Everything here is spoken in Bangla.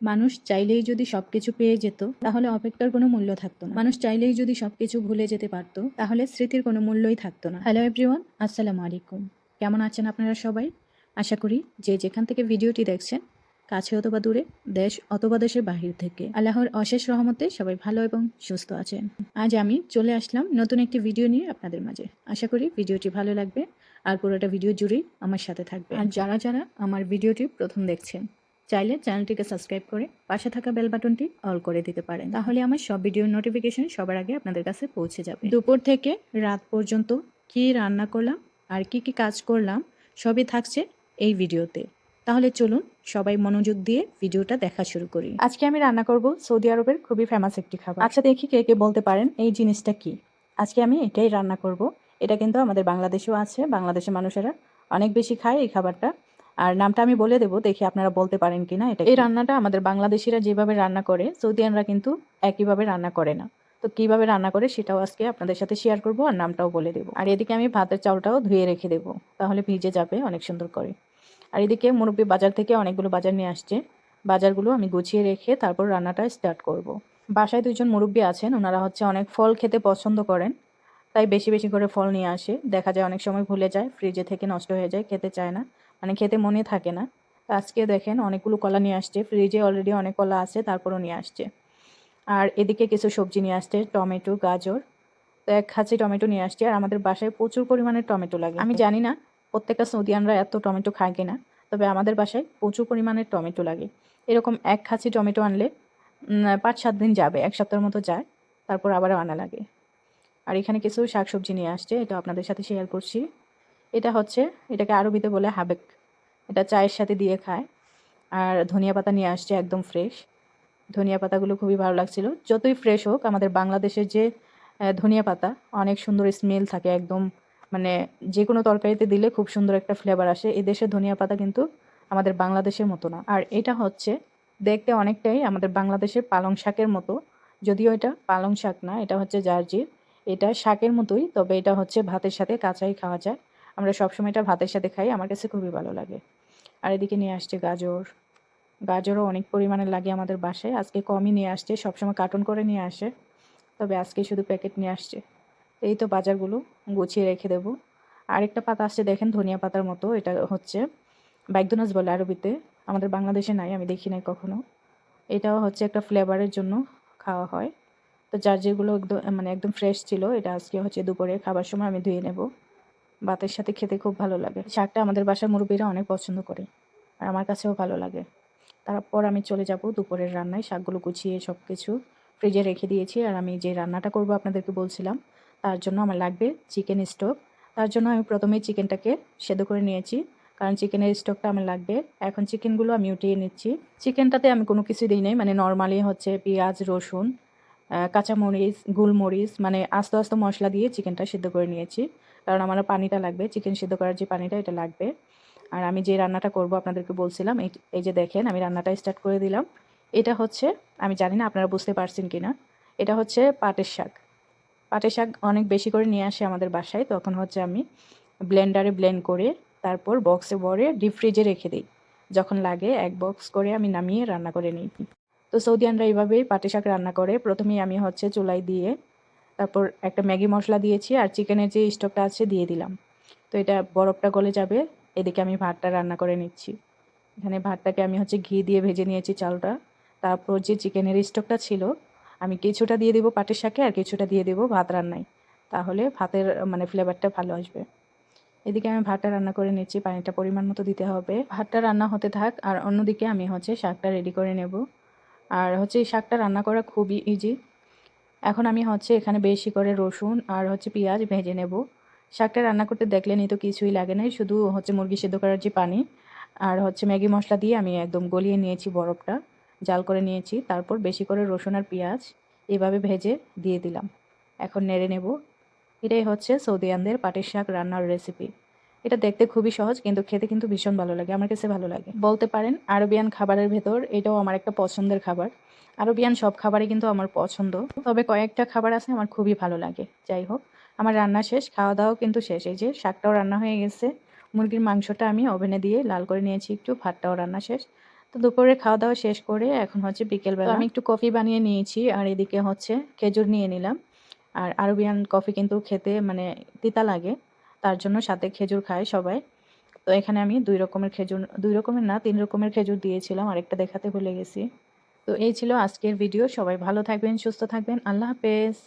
মানুষ চাইলেই যদি সবকিছু পেয়ে যেত তাহলে অপেক্ষার কোনো মূল্য থাকতো না। মানুষ চাইলেই যদি সবকিছু ভুলে যেতে পারতো তাহলে স্মৃতির কোনো মূল্যই থাকতো না। হ্যালো এভরিওয়ান, আসসালামু আলাইকুম। কেমন আছেন আপনারা সবাই? আশা করি যে যেখান থেকে ভিডিওটি দেখছেন, কাছে অথবা দূরে, দেশ অথবা দেশের বাহির থেকে, আল্লাহর অশেষ রহমতে সবাই ভালো এবং সুস্থ আছেন। আজ আমি চলে আসলাম নতুন একটি ভিডিও নিয়ে আপনাদের মাঝে। আশা করি ভিডিওটি ভালো লাগবে আর পুরোটা ভিডিও জুড়েই আমার সাথে থাকবে। আর যারা যারা আমার ভিডিওটি প্রথম দেখছেন, চাইলে চ্যানেলটিকে সাবস্ক্রাইব করে পাশে থাকা বেল বাটনটি অল করে দিতে পারেন। তাহলে আমার সব ভিডিওর নোটিফিকেশন সবার আগে আপনাদের কাছে পৌঁছে যাবে। দুপুর থেকে রাত পর্যন্ত কি রান্না করলাম আর কি কি কাজ করলাম সবই থাকছে এই ভিডিওতে। তাহলে চলুন সবাই মনোযোগ দিয়ে ভিডিওটা দেখা শুরু করি। আজকে আমি রান্না করব সৌদি আরবের খুবই ফেমাস একটি খাবার। আচ্ছা দেখি কে কে বলতে পারেন এই জিনিসটা কি। আজকে আমি এটাই রান্না করব। এটা কিন্তু আমাদের বাংলাদেশেও আছে, বাংলাদেশের মানুষেরা অনেক বেশি খায় এই খাবারটা। আর নামটা আমি বলে দেবো, দেখি আপনারা বলতে পারেন কিনা এটা। এই রান্নাটা আমাদের বাংলাদেশিরা যেভাবে রান্না করে সৌদিয়ানরা কিন্তু একইভাবে রান্না করে না। তো কিভাবে রান্না করে সেটাও আজকে আপনাদের সাথে শেয়ার করব আর নামটাও বলে দেবো। আর এদিকে আমি ভাতের চাউলটাও ধুয়ে রেখে দেবো, তাহলে ভিজে যাবে অনেক সুন্দর করে। আর এদিকে মুরব্বি বাজার থেকে অনেকগুলো বাজার নিয়ে আসছে, বাজারগুলো আমি গুছিয়ে রেখে তারপর রান্নাটা স্টার্ট করব। বাসায় দুজন মুরব্বি আছেন, ওনারা হচ্ছে অনেক ফল খেতে পছন্দ করেন, তাই বেশি বেশি করে ফল নিয়ে আসে। দেখা যায় অনেক সময় ভুলে যায়, ফ্রিজে থেকে নষ্ট হয়ে যায়, খেতে চায় না, মানে খেতে মনে থাকে না। তো আজকে দেখেন অনেকগুলো কলা নিয়ে আসছে, ফ্রিজে অলরেডি অনেক কলা আছে তারপরও নিয়ে আসছে। আর এদিকে কিছু সবজি নিয়ে আসছে, টমেটো, গাজর। তো এক খাঁচি টমেটো নিয়ে আসছে, আর আমাদের বাসায় প্রচুর পরিমাণে টমেটো লাগে। আমি জানি না প্রত্যেকটা সৌদিয়ানরা এত টমেটো খায় কিনা, তবে আমাদের বাসায় প্রচুর পরিমাণে টমেটো লাগে। এরকম এক খাঁচি টমেটো আনলে 5-7 দিন যাবে, এক সপ্তাহের মতো যায়, তারপর আবারও আনা লাগে। আর এখানে কিছু শাকসবজি নিয়ে আসছে, এটা আপনাদের সাথে শেয়ার করছি। এটা হচ্ছে, এটাকে আরবিতে বলে হাবেক, এটা চায়ের সাথে দিয়ে খায়। আর ধনিয়া পাতা নিয়ে আসছে একদম ফ্রেশ। ধনিয়া পাতাগুলো খুবই ভালো লাগছিল। যতই ফ্রেশ হোক, আমাদের বাংলাদেশের যে ধনিয়া পাতা অনেক সুন্দর স্মেল থাকে একদম, মানে যে কোনো তরকারিতে দিলে খুব সুন্দর একটা ফ্লেভার আসে। এদেশের ধনিয়া পাতা কিন্তু আমাদের বাংলাদেশের মতো না। আর এটা হচ্ছে দেখতে অনেকটাই আমাদের বাংলাদেশের পালং শাকের মতো, যদিও এটা পালং শাক না, এটা হচ্ছে জারজির। এটা শাকের মতোই, তবে এটা হচ্ছে ভাতের সাথে কাঁচাই খাওয়া যায়। আমরা সবসময় এটা ভাতের সাথে খাই, আমার কাছে খুবই ভালো লাগে। আর এদিকে নিয়ে আসছে গাজর। গাজরও অনেক পরিমাণে লাগে আমাদের বাসায়, আজকে কমই নিয়ে আসছে, সবসময় কার্টন করে নিয়ে আসে, তবে আজকে শুধু প্যাকেট নিয়ে আসছে। এই তো বাজারগুলো গুছিয়ে রেখে দেবো। আরেকটা পাতা আসছে দেখেন ধনিয়া পাতার মতো, এটা হচ্ছে বাইগদোনাস বলে আরবিতে, আমাদের বাংলাদেশে নাই, আমি দেখি নাই কখনো। এটাও হচ্ছে একটা ফ্লেভারের জন্য খাওয়া হয়। তো যার যেগুলো একদম ফ্রেশ ছিল, এটা আজকে হচ্ছে দুপুরে খাবার সময় আমি ধুয়ে নেব। ভাতের সাথে খেতে খুব ভালো লাগে। শাকটা আমাদের বাসার মুরব্বীরা অনেক পছন্দ করে, আর আমার কাছেও ভালো লাগে। তারপর আমি চলে যাব দুপুরের রান্নায়। শাকগুলো গুছিয়ে সব কিছু ফ্রিজে রেখে দিয়েছি। আর আমি যে রান্নাটা করব আপনাদেরকে বলছিলাম, তার জন্য আমার লাগবে চিকেন স্টক। তার জন্য আমি প্রথমেই চিকেনটাকে সেদ্ধ করে নিয়েছি, কারণ চিকেনের স্টকটা আমার লাগবে। এখন চিকেনগুলো আমি উঠিয়ে নিচ্ছি। চিকেনটাতে আমি কোনো কিছু দিই নাই, মানে নর্মালি হচ্ছে পেঁয়াজ, রসুন, কাঁচামরিচ, গোলমরিচ, মানে আস্ত আস্ত মশলা দিয়ে চিকেনটা সিদ্ধ করে নিয়েছি, কারণ আমার পানিটা লাগবে, চিকেন সিদ্ধ করার যে পানিটা এটা লাগবে। আর আমি যে রান্নাটা করব আপনাদেরকে বলছিলাম, এই যে দেখেন আমি রান্নাটা স্টার্ট করে দিলাম। এটা হচ্ছে, আমি জানি না আপনারা বুঝতে পারছেন কিনা, এটা হচ্ছে পাটের শাক। পাটের শাক অনেক বেশি করে নিয়ে আসে আমাদের বাসায়, তখন হচ্ছে আমি ব্লেন্ডারে ব্লেন্ড করে তারপর বক্সে ভরে ডিপ ফ্রিজে রেখে দিই। যখন লাগে এক বক্স করে আমি নামিয়ে রান্না করে নিই। তো সৌদিয়ানরা এইভাবেই পাটের শাক রান্না করে। প্রথমেই আমি হচ্ছে চুলায় দিয়ে তারপর একটা ম্যাগি মশলা দিয়েছি, আর চিকেনের যে স্টকটা আছে দিয়ে দিলাম। তো এটা বরফটা গলে যাবে, এদিকে আমি ভাতটা রান্না করে নিচ্ছি। এখানে ভাতটাকে আমি হচ্ছে ঘি দিয়ে ভেজে নিয়েছি চালটা। তারপর যে চিকেনের স্টকটা ছিল আমি কিছুটা দিয়ে দেবো পাটের শাকে, আর কিছুটা দিয়ে দেবো ভাত রান্নায়, তাহলে ভাতের ফ্লেভারটা ভালো আসবে। এদিকে আমি ভাতটা রান্না করে নিচ্ছি, পানিটা পরিমাণ মতো দিতে হবে। ভাতটা রান্না হতে থাক, আর অন্যদিকে আমি হচ্ছে শাকটা রেডি করে নেব। আর হচ্ছে এই শাকটা রান্না করা খুবই ইজি। এখন আমি হচ্ছে এখানে বেশি করে রসুন আর হচ্ছে পেঁয়াজ ভেজে নেব। শাকটা রান্না করতে দেখলেনই তো, কিছুই লাগে নাই, শুধু হচ্ছে মুরগি সেদ্ধ করার যে পানি আর হচ্ছে ম্যাগি মশলা দিয়ে আমি একদম গলিয়ে নিয়েছি, বরফটা জাল করে নিয়েছি। তারপর বেশি করে রসুন আর পেঁয়াজ এভাবে ভেজে দিয়ে দিলাম। এখন নেড়ে নেব। এটাই হচ্ছে সৌদিয়ানদের পাটের শাক রান্নার রেসিপি। এটা দেখতে খুবই সহজ, কিন্তু খেতে কিন্তু ভীষণ ভালো লাগে, আমার কাছে ভালো লাগে। বলতে পারেন আরবিয়ান খাবারের ভেতর এটাও আমার একটা পছন্দের খাবার। আরবিয়ান সব খাবারই কিন্তু আমার পছন্দ, তবে কয়েকটা খাবার আছে আমার খুবই ভালো লাগে। যাই হোক, আমার রান্না শেষ, খাওয়া দাওয়াও কিন্তু শেষ। এই যে শাকটাও রান্না হয়ে গেছে, মুরগির মাংসটা আমি ওভেনে দিয়ে লাল করে নিয়েছি একটু, ভাতটাও রান্না শেষ। তো দুপুরে খাওয়া দাওয়া শেষ করে এখন হচ্ছে বিকেলবেলা আমি একটু কফি বানিয়ে নিয়েছি, আর এদিকে হচ্ছে খেজুর নিয়ে নিলাম। আর আরবিয়ান কফি কিন্তু খেতে মানে তিতা লাগে, তার জন্য সাথে খেজুর খায় সবাই। তো এখানে আমি 2 রকমের খেজুর, 2 রকমের না 3 রকমের খেজুর দিয়েছিলাম, আরেকটা দেখাতে ভুলে গেছি। তো এই ছিল আজকের ভিডিও। সবাই ভালো থাকবেন, সুস্থ থাকবেন। আল্লাহ হাফেজ।